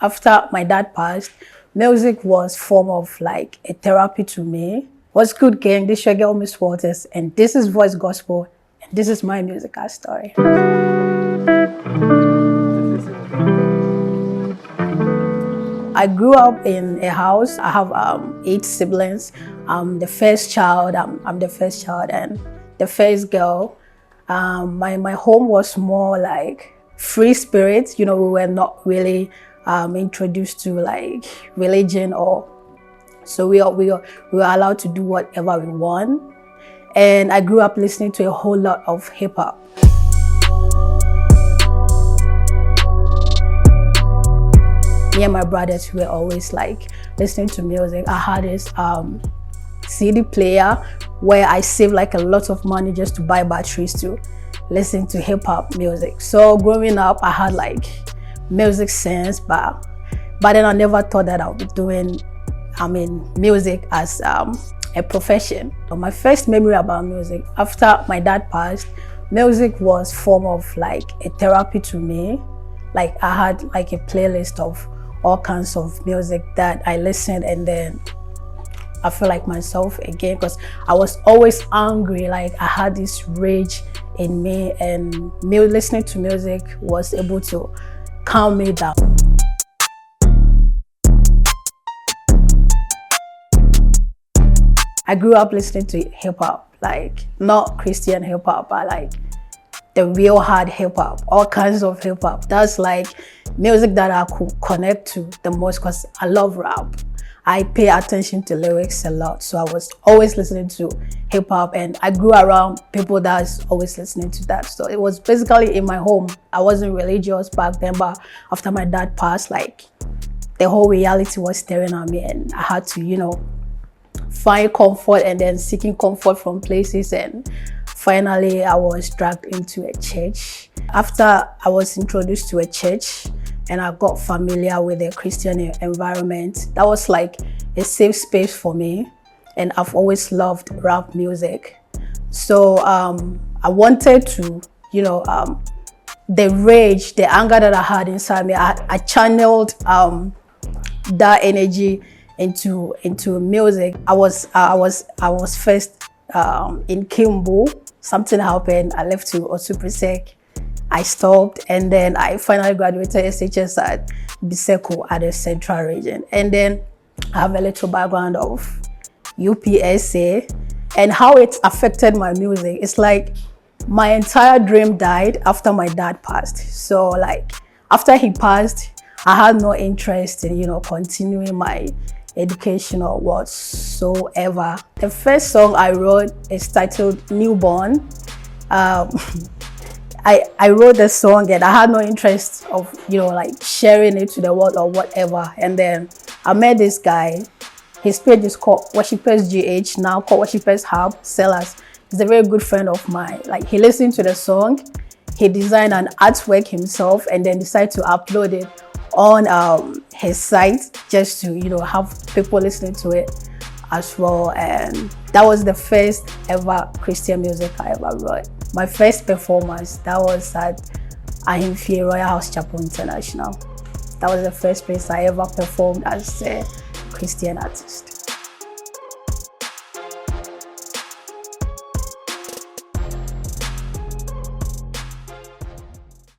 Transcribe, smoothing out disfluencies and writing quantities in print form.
after my dad passed, music was form of like a therapy to me. What's good, gang? This is your girl, Miss Walters, and this is Voice Gospel, and this is my musical story. I grew up in a house. I have 8 siblings. I'm the first child. I'm the first child and the first girl. My home was more like free spirit. You know, we were not really introduced to like religion, or so we were allowed to do whatever we want. And I grew up listening to a whole lot of hip hop. Me and my brothers were always like listening to music. I had this CD player where I saved like a lot of money just to buy batteries to listen to hip hop music. So growing up, I had like music sense, but then I never thought that I would be doing, music as a profession. So my first memory about music, after my dad passed, music was form of like a therapy to me. Like I had like a playlist of all kinds of music that I listened, and then I feel like myself again, because I was always angry. Like I had this rage in me, and listening to music was able to calm me down. I grew up listening to hip hop, like not Christian hip hop, but like the real hard hip hop, all kinds of hip hop. That's like music that I could connect to the most, because I love rap. I pay attention to lyrics a lot, so I was always listening to hip hop, and I grew around people that's always listening to that. So it was basically in my home. I wasn't religious back then, but after my dad passed, like the whole reality was staring at me, and I had to, find comfort, and then seeking comfort from places, and finally I was dragged into a church. After I was introduced to a church and I got familiar with the Christian environment, that was like a safe space for me, and I've always loved rap music. So I wanted to, the rage, the anger that I had inside me, I channeled that energy into music. I was first in Kimbo. Something happened. I left to Osupresek. I stopped, and then I finally graduated SHS at Biseko at the Central Region. And then I have a little background of UPSA and how it affected my music. It's like my entire dream died after my dad passed. So like after he passed, I had no interest in, continuing my education or whatsoever. The first song I wrote is titled Newborn. I wrote the song and I had no interest of, like sharing it to the world or whatever. And then I met this guy. His page is called Worshippers GH, now called Worshippers Hub Sellers. He's a very good friend of mine. Like he listened to the song, he designed an artwork himself, and then decided to upload it on his site just to, have people listening to it as well. And that was the first ever Christian music I ever wrote. My first performance, that was at Ahimfie Royal House Chapel International. That was the first place I ever performed as a Christian artist.